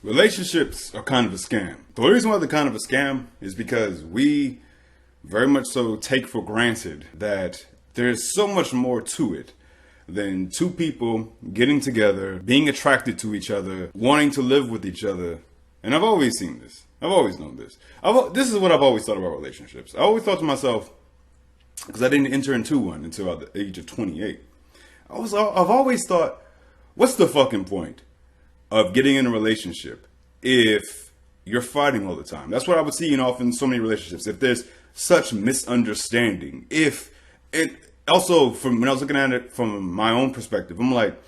Relationships are kind of a scam. The reason why they're kind of a scam is because we very much so take for granted that there's so much more to it than two people getting together, being attracted to each other, wanting to live with each other. And I've always seen this. I've always known this. This is what I've always thought about relationships. I always thought to myself, because I didn't enter into one until the age of 28. I've always thought, what's the fucking point of getting in a relationship if you're fighting all the time? That's what I would see in often so many relationships. If there's such misunderstanding, if it also from when I was looking at it from my own perspective, I'm like,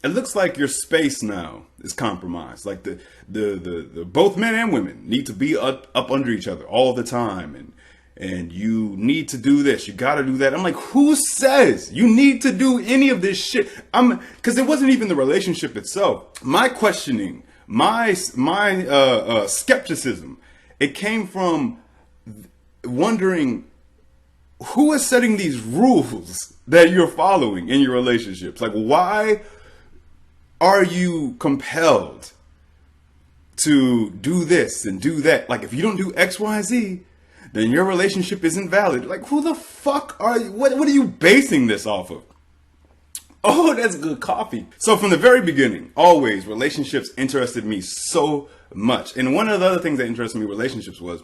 it looks like your space now is compromised. Like the both men and women need to be up under each other all the time, and you need to do this, you got to do that. I'm like, who says you need to do any of this shit? Because it wasn't even the relationship itself. My questioning, my skepticism, it came from wondering who is setting these rules that you're following in your relationships. Like, why are you compelled to do this and do that? Like, if you don't do X, Y, Z, then your relationship isn't valid. Like, who the fuck are you? What are you basing this off of? Oh, that's good coffee. So from the very beginning, always, relationships interested me so much. And one of the other things that interested me in relationships was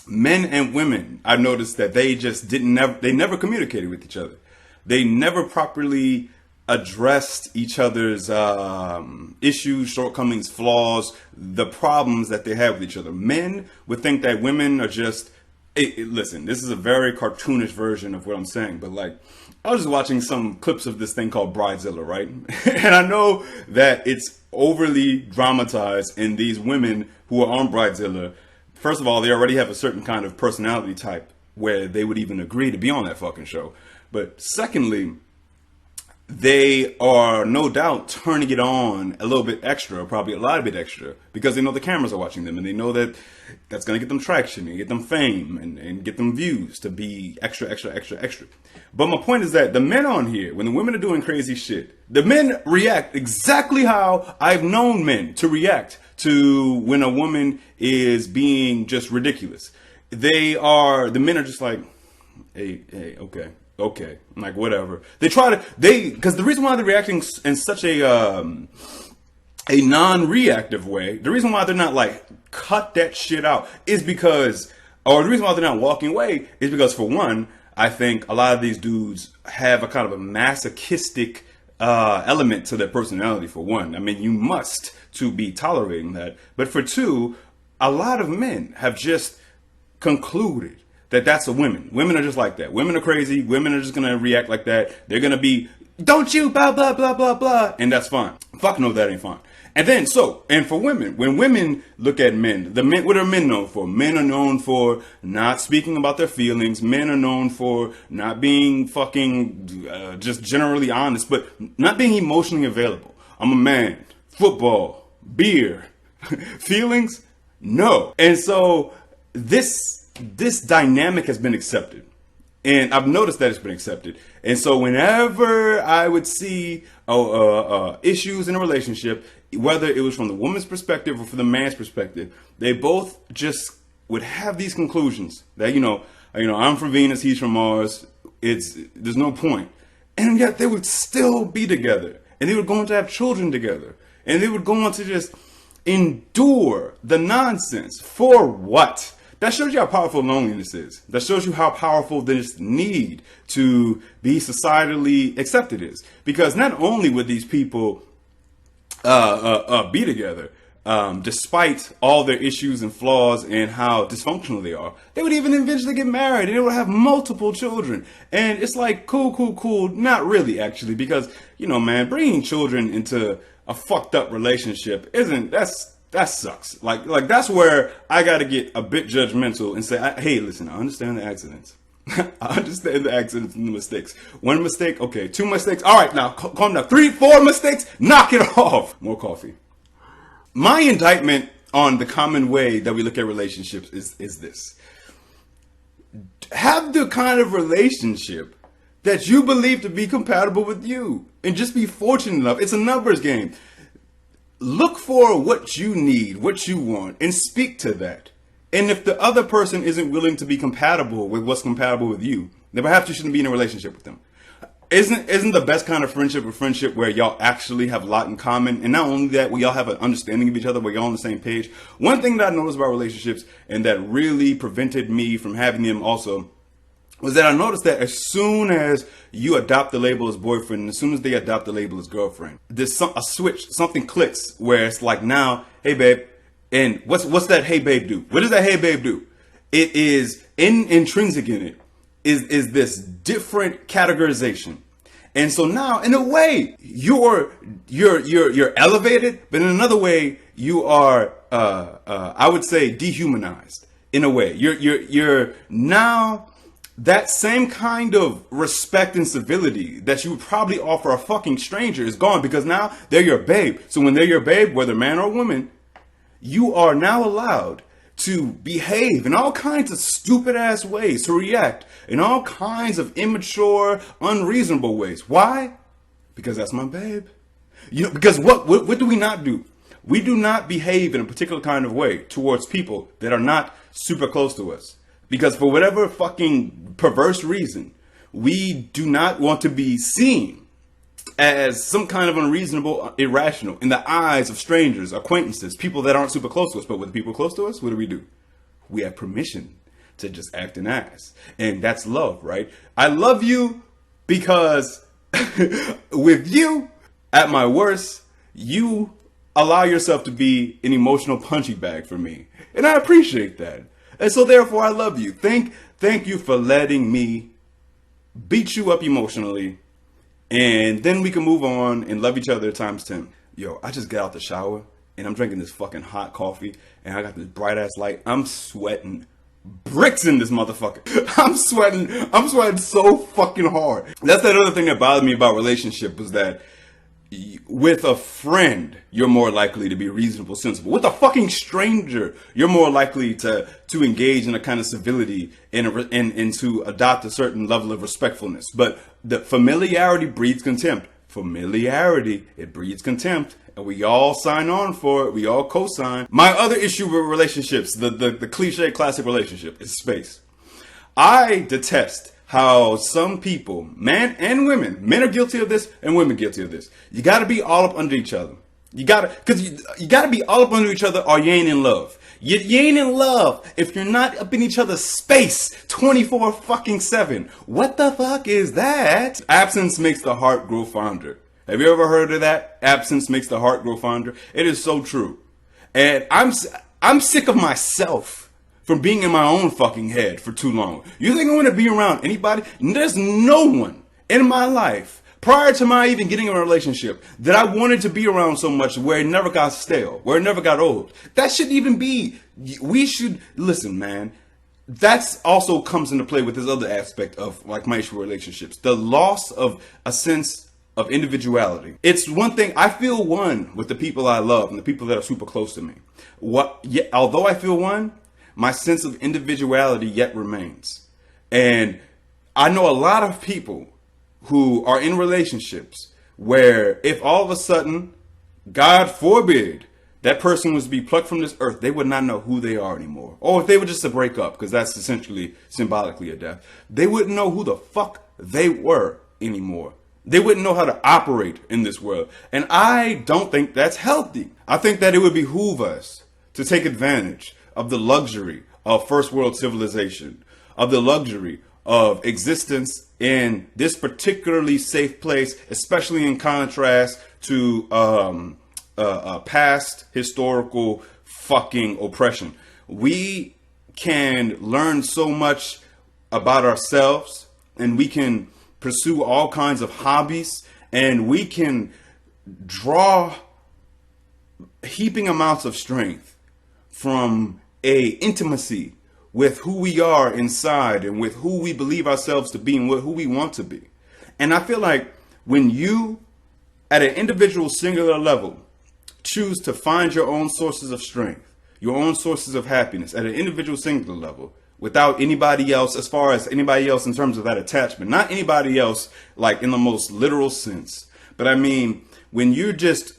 men and women. I noticed that they just they never communicated with each other. They never properly addressed each other's issues, shortcomings, flaws, the problems that they have with each other. Men would think that women are just, listen, this is a very cartoonish version of what I'm saying, but like, I was just watching some clips of this thing called Bridezilla, right? And I know that it's overly dramatized, and these women who are on Bridezilla, first of all, they already have a certain kind of personality type where they would even agree to be on that fucking show. But secondly, they are no doubt turning it on a little bit extra, probably a lot bit extra, because they know the cameras are watching them, and they know that that's going to get them traction and get them fame and get them views to be extra, extra, extra, extra. But my point is that the men on here, when the women are doing crazy shit, the men react exactly how I've known men to react to when a woman is being just ridiculous. The men are just like, hey, okay, I'm like, whatever. Because the reason why they're reacting in such a non-reactive way, the reason why they're not like, cut that shit out, is because, or the reason why they're not walking away is because, for one, I think a lot of these dudes have a kind of a masochistic element to their personality, for one. I mean, you must to be tolerating that. But for two, a lot of men have just concluded that that's a women. Women are just like that. Women are crazy. Women are just going to react like that. They're going to be, don't you, blah, blah, blah, blah, blah. And that's fine. Fuck no, that ain't fine. And then, and for women, when women look at men, what are men known for? Men are known for not speaking about their feelings. Men are known for not being fucking, just generally honest, but not being emotionally available. I'm a man. Football. Beer. Feelings? No. And so this dynamic has been accepted, and I've noticed that it's been accepted. And so whenever I would see issues in a relationship, whether it was from the woman's perspective or from the man's perspective, they both just would have these conclusions that, I'm from Venus, he's from Mars. There's no point. And yet they would still be together, and they would go on to have children together, and they would go on to just endure the nonsense. For what? That shows you how powerful loneliness is. That shows you how powerful this need to be societally accepted is. Because not only would these people be together, despite all their issues and flaws and how dysfunctional they are, they would even eventually get married and they would have multiple children. And it's like, cool. Not really, actually, because, man, bringing children into a fucked up relationship that sucks. Like that's where I got to get a bit judgmental and say, hey, listen, I understand the accidents. I understand the accidents and the mistakes. One mistake, okay. Two mistakes, all right, now calm down. 3, 4 mistakes, knock it off. More coffee. My indictment on the common way that we look at relationships is this. Have the kind of relationship that you believe to be compatible with you, and just be fortunate enough. It's a numbers game. look for what you need, what you want, and speak to that. And if the other person isn't willing to be compatible with what's compatible with you, then perhaps you shouldn't be in a relationship with them. Isn't the best kind of friendship a friendship where y'all actually have a lot in common, and not only that, where y'all have an understanding of each other, where y'all on the same page? One thing that I noticed about relationships, and that really prevented me from having them also, was that I noticed that as soon as you adopt the label as boyfriend, and as soon as they adopt the label as girlfriend, there's a switch, something clicks where it's like, now, hey babe, and what's that hey babe do? What does that hey babe do? It is intrinsic in it is this different categorization. And so now, in a way, you're elevated, but in another way, you are I would say dehumanized. In a way, you're now, that same kind of respect and civility that you would probably offer a fucking stranger is gone, because now they're your babe. So when they're your babe, whether man or woman, you are now allowed to behave in all kinds of stupid ass ways, to react in all kinds of immature, unreasonable ways. Why? Because that's my babe. You know, because what do we not do? We do not behave in a particular kind of way towards people that are not super close to us. Because for whatever fucking perverse reason, we do not want to be seen as some kind of unreasonable, irrational in the eyes of strangers, acquaintances, people that aren't super close to us. But with people close to us, what do? We have permission to just act an ass. And that's love, right? I love you because with you, at my worst, you allow yourself to be an emotional punching bag for me. And I appreciate that. And so therefore I love you. Thank you for letting me beat you up emotionally. And then we can move on and love each other times 10. Yo, I just got out the shower and I'm drinking this fucking hot coffee and I got this bright ass light. I'm sweating bricks in this motherfucker. I'm sweating so fucking hard. That's that other thing that bothered me about relationship, was that with a friend, you're more likely to be reasonable, sensible. With a fucking stranger, you're more likely to engage in a kind of civility and to adopt a certain level of respectfulness. But the familiarity breeds contempt. Familiarity, it breeds contempt. And we all sign on for it. We all co-sign. My other issue with relationships, the cliche classic relationship, is space. I detest how some people, men and women, men are guilty of this and women guilty of this. You gotta be all up under each other. You gotta be all up under each other or you ain't in love. You ain't in love if you're not up in each other's space 24/7. What the fuck is that? Absence makes the heart grow fonder. Have you ever heard of that? Absence makes the heart grow fonder. It is so true. And I'm sick of myself from being in my own fucking head for too long. You think I want to be around anybody? There's no one in my life prior to my even getting in a relationship that I wanted to be around so much where it never got stale, where it never got old. That shouldn't even be. We should listen, man. That's also comes into play with this other aspect of like my issue with relationships. The loss of a sense of individuality. It's one thing, I feel one with the people I love and the people that are super close to me. Although I feel one, my sense of individuality yet remains. And I know a lot of people who are in relationships where if all of a sudden, God forbid, that person was to be plucked from this earth, they would not know who they are anymore. Or if they were just to break up, because that's essentially symbolically a death, they wouldn't know who the fuck they were anymore. They wouldn't know how to operate in this world. And I don't think that's healthy. I think that it would behoove us to take advantage of the luxury of first world civilization, of the luxury of existence in this particularly safe place, especially in contrast to past historical fucking oppression. We can learn so much about ourselves, and we can pursue all kinds of hobbies, and we can draw heaping amounts of strength from a intimacy with who we are inside and with who we believe ourselves to be and who we want to be. And I feel like when you, at an individual singular level, choose to find your own sources of strength, your own sources of happiness at an individual singular level, without anybody else, as far as anybody else in terms of that attachment, not anybody else like in the most literal sense, but I mean when you're just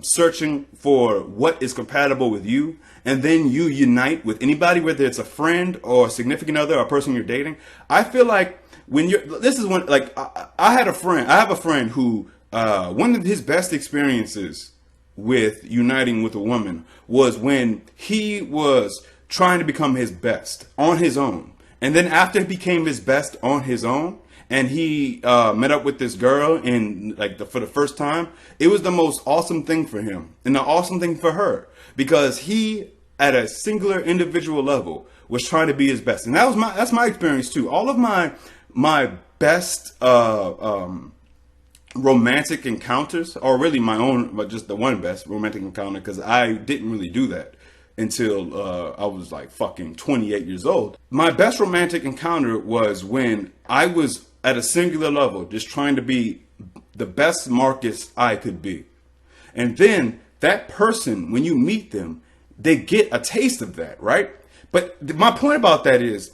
searching for what is compatible with you, and then you unite with anybody, whether it's a friend or a significant other or a person you're dating. I feel like when you're, this is when, like, I have a friend who, one of his best experiences with uniting with a woman was when he was trying to become his best on his own. And then after he became his best on his own, and he met up with this girl and for the first time, it was the most awesome thing for him and the awesome thing for her, because he, at a singular individual level, was trying to be his best. And that's my experience too. All of my best romantic encounters, or really my own, but just the one best romantic encounter, because I didn't really do that until I was like fucking 28 years old. My best romantic encounter was when I was at a singular level, just trying to be the best Marcus I could be. And then that person, when you meet them, they get a taste of that, right? But my point about that is,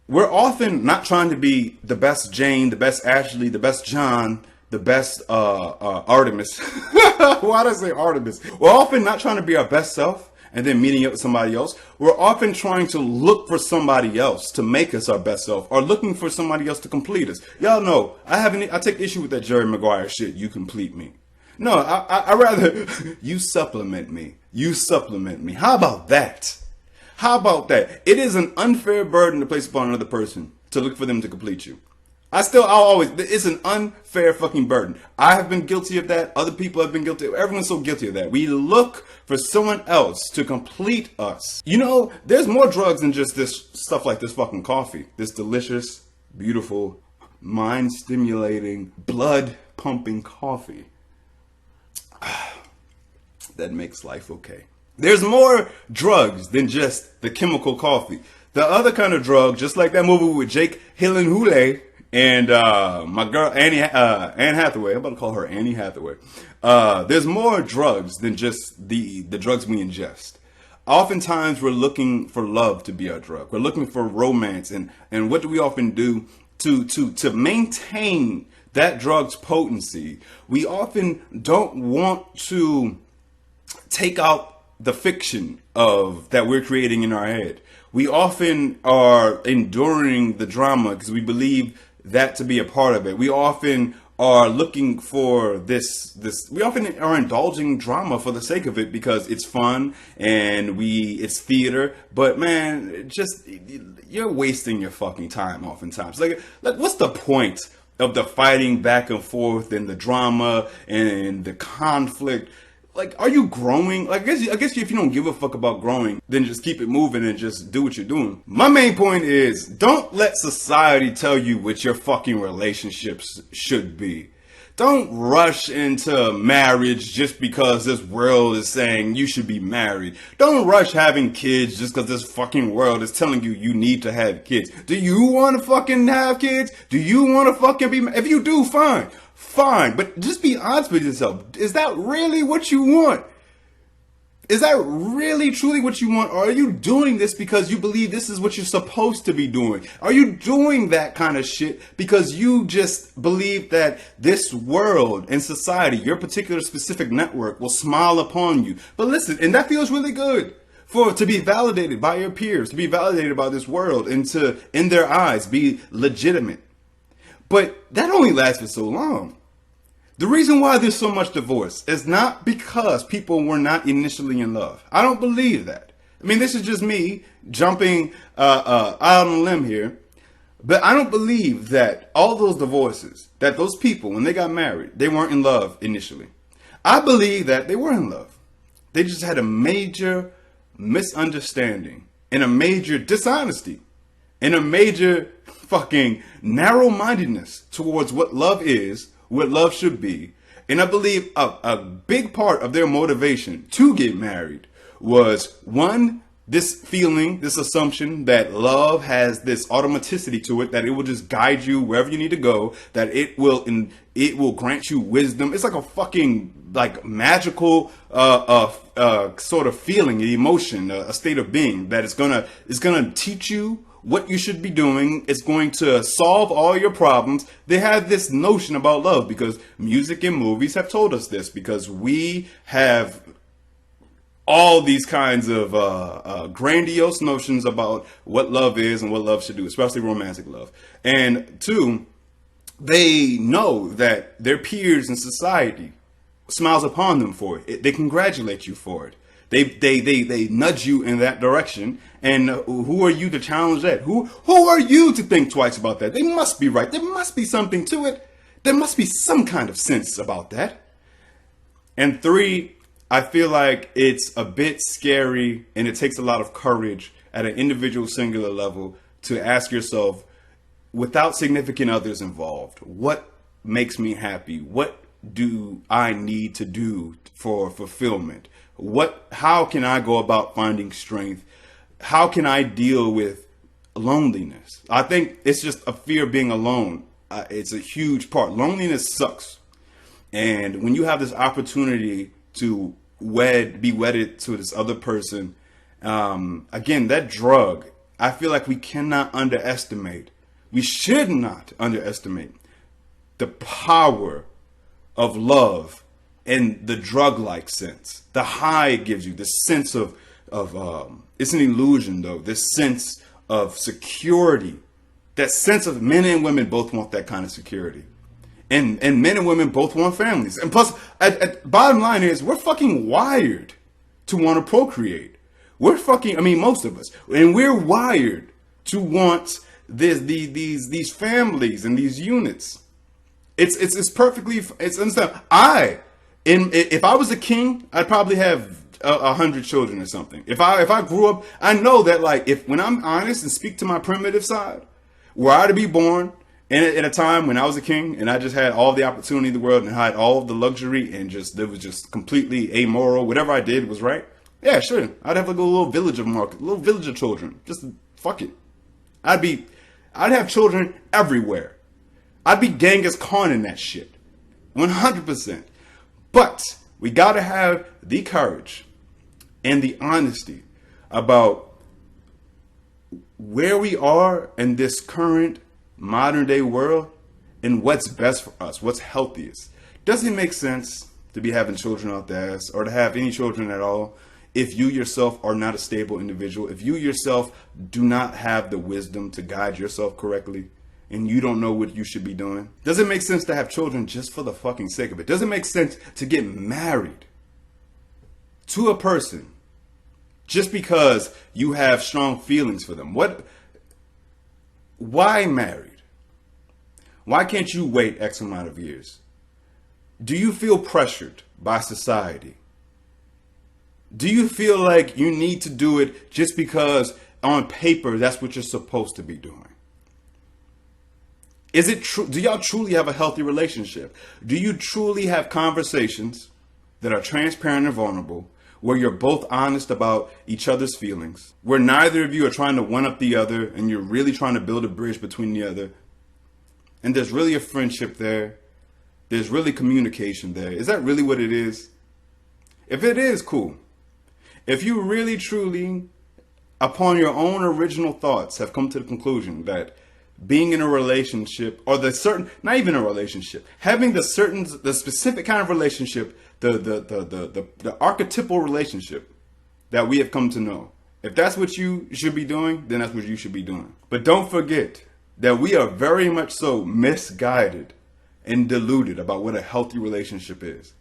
we're often not trying to be the best Jane, the best Ashley, the best John, the best Artemis. Why did I say Artemis? We're often not trying to be our best self and then meeting up with somebody else. We're often trying to look for somebody else to make us our best self, or looking for somebody else to complete us. Y'all know, I take issue with that Jerry Maguire shit, you complete me. No, I rather you supplement me. You supplement me. How about that? How about that? It is an unfair burden to place upon another person to look for them to complete you. It's an unfair fucking burden. I have been guilty of that. Other people have been guilty. Everyone's so guilty of that. We look for someone else to complete us. You know, there's more drugs than just this stuff like this fucking coffee. This delicious, beautiful, mind-stimulating, blood-pumping coffee. That makes life okay. There's more drugs than just the chemical coffee. The other kind of drug, just like that movie with Jake Gyllenhaal and my girl Anne Hathaway. I'm about to call her Annie Hathaway. There's more drugs than just the drugs we ingest. Oftentimes we're looking for love to be our drug. We're looking for romance, and what do we often do to maintain that drug's potency? We often don't want to take out the fiction of that we're creating in our head. We often are enduring the drama because we believe that to be a part of it. We often are looking for this. We often are indulging drama for the sake of it because it's fun and it's theater. But man, you're wasting your fucking time oftentimes. Like what's the point of the fighting back and forth and the drama and the conflict? Like, are you growing? Like, I guess if you don't give a fuck about growing, then just keep it moving and just do what you're doing. My main point is, don't let society tell you what your fucking relationships should be. Don't rush into marriage just because this world is saying you should be married. Don't rush having kids just because this fucking world is telling you you need to have kids. Do you want to fucking have kids? Do you want to fucking be married? If you do, fine. Fine, but just be honest with yourself. Is that really what you want? Is that really truly what you want? Or are you doing this because you believe this is what you're supposed to be doing? Are you doing that kind of shit because you just believe that this world and society, your particular specific network, will smile upon you? But listen, and that feels really good to be validated by your peers, to be validated by this world, and to, in their eyes, be legitimate. But that only lasts for so long. The reason why there's so much divorce is not because people were not initially in love. I don't believe that. I mean, this is just me jumping out on a limb here. But I don't believe that all those divorces, that those people, when they got married, they weren't in love initially. I believe that they were in love. They just had a major misunderstanding and a major dishonesty and a major fucking narrow-mindedness towards what love is, what love should be. And I believe a big part of their motivation to get married was, one, this feeling, this assumption that love has this automaticity to it, that it will just guide you wherever you need to go, that it will grant you wisdom. It's like a fucking magical sort of feeling, an emotion, a state of being that it's gonna teach you what you should be doing. It's going to solve all your problems. They have this notion about love because music and movies have told us this, because we have all these kinds of grandiose notions about what love is and what love should do, especially romantic love. And two, they know that their peers in society smiles upon them for it. They congratulate you for it. They nudge you in that direction. And who are you to challenge that? Who are you to think twice about that? They must be right. There must be something to it. There must be some kind of sense about that. And three, I feel like it's a bit scary, and it takes a lot of courage at an individual singular level to ask yourself, without significant others involved, what makes me happy? What do I need to do for fulfillment? How can I go about finding strength? How can I deal with loneliness? I think it's just a fear of being alone. It's a huge part. Loneliness sucks. And when you have this opportunity to be wedded to this other person, again, that drug, I feel like we cannot underestimate. We should not underestimate the power of love in the drug-like sense. The high it gives you, the sense of it's an illusion though, this sense of security, that sense of men and women both want that kind of security. And men and women both want families. And plus, bottom line is, we're fucking wired to want to procreate. Most of us. And we're wired to want these families and these units. It's perfectly, it's understandable. If I was a king, I'd probably have 100 children or something. If I grew up, I know that, like, when I'm honest and speak to my primitive side, were I to be born in a time when I was a king and I just had all the opportunity in the world and had all of the luxury and it was just completely amoral, whatever I did was right. Yeah, sure. I'd have like a little village of children. Just fuck it. I'd have children everywhere. I'd be Genghis Khan in that shit. 100%. But we gotta have the courage and the honesty about where we are in this current modern day world and what's best for us, what's healthiest. Doesn't make sense to be having children out there or to have any children at all if you yourself are not a stable individual, if you yourself do not have the wisdom to guide yourself correctly and you don't know what you should be doing. Doesn't make sense to have children just for the fucking sake of it. Doesn't make sense to get married to a person just because you have strong feelings for them. Why married? Why can't you wait X amount of years? Do you feel pressured by society? Do you feel like you need to do it just because on paper that's what you're supposed to be doing? Is it true? Do y'all truly have a healthy relationship? Do you truly have conversations that are transparent and vulnerable, where you're both honest about each other's feelings, where neither of you are trying to one up the other and you're really trying to build a bridge between the other, and there's really a friendship there, there's really communication there? Is that really what it is? If it is, cool. If you really truly, upon your own original thoughts, have come to the conclusion that being in a relationship, or not even a relationship, having the specific kind of relationship, the archetypal relationship that we have come to know, if that's what you should be doing, then that's what you should be doing. But don't forget that we are very much so misguided and deluded about what a healthy relationship is.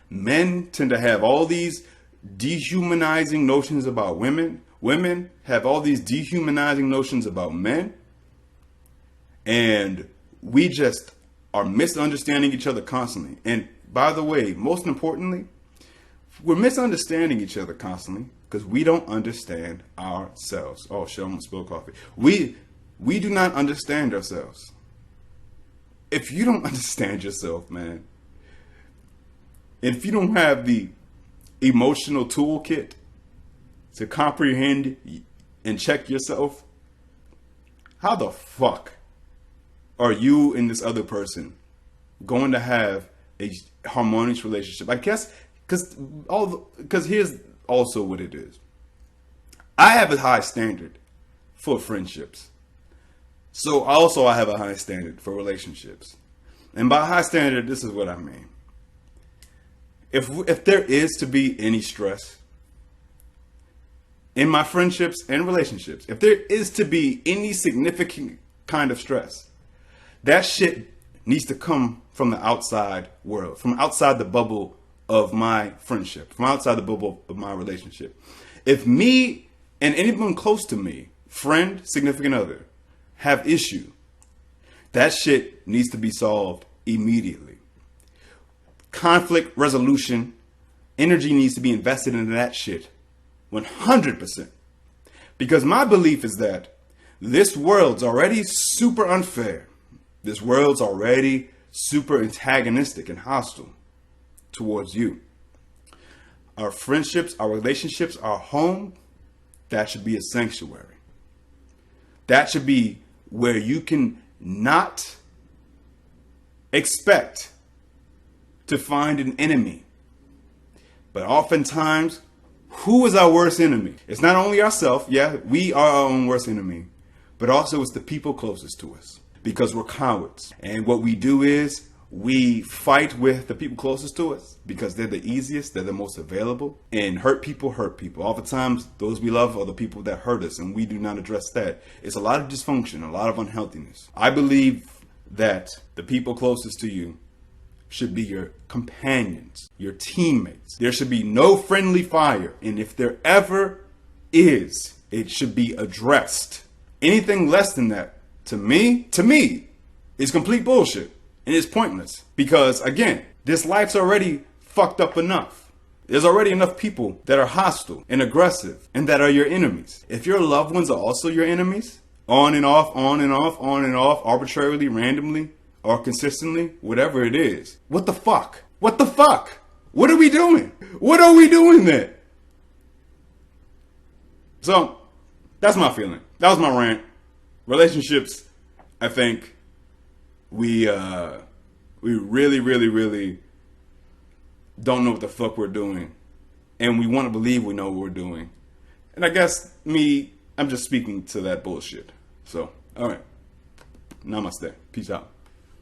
Men tend to have all these dehumanizing notions about women. Women have all these dehumanizing notions about men. And we just are misunderstanding each other constantly. And by the way, most importantly, we're misunderstanding each other constantly because we don't understand ourselves. Oh shit, I almost spilled coffee. We do not understand ourselves. If you don't understand yourself, man, and if you don't have the emotional toolkit to comprehend and check yourself, how the fuck are you and this other person going to have a harmonious relationship? I guess because here's also what it is. I have a high standard for friendships. So also I have a high standard for relationships. And by high standard, this is what I mean. If there is to be any stress in my friendships and relationships, if there is to be any significant kind of stress, that shit needs to come from the outside world, from outside the bubble of my friendship, from outside the bubble of my relationship. If me and anyone close to me, friend, significant other, have issue, that shit needs to be solved immediately. Conflict resolution, energy needs to be invested into that shit 100%. Because my belief is that this world's already super unfair. This world's already super antagonistic and hostile towards you. Our friendships, our relationships, our home, that should be a sanctuary. That should be where you can not expect to find an enemy. But oftentimes, who is our worst enemy? It's not only ourselves. Yeah, we are our own worst enemy. But also it's the people closest to us. Because we're cowards. And what we do is we fight with the people closest to us because they're the easiest, they're the most available. And hurt people hurt people. Oftentimes, those we love are the people that hurt us, and we do not address that. It's a lot of dysfunction, a lot of unhealthiness. I believe that the people closest to you should be your companions, your teammates. There should be no friendly fire. And if there ever is, it should be addressed. Anything less than that, to me, is complete bullshit. And it's pointless. Because, again, this life's already fucked up enough. There's already enough people that are hostile and aggressive and that are your enemies. If your loved ones are also your enemies, on and off, on and off, on and off, arbitrarily, randomly, or consistently, whatever it is, what the fuck? What the fuck? What are we doing? What are we doing there? So, that's my feeling. That was my rant. Relationships, I think we really, really, really don't know what the fuck we're doing. And we want to believe we know what we're doing. And I guess I'm just speaking to that bullshit. So, all right. Namaste. Peace out.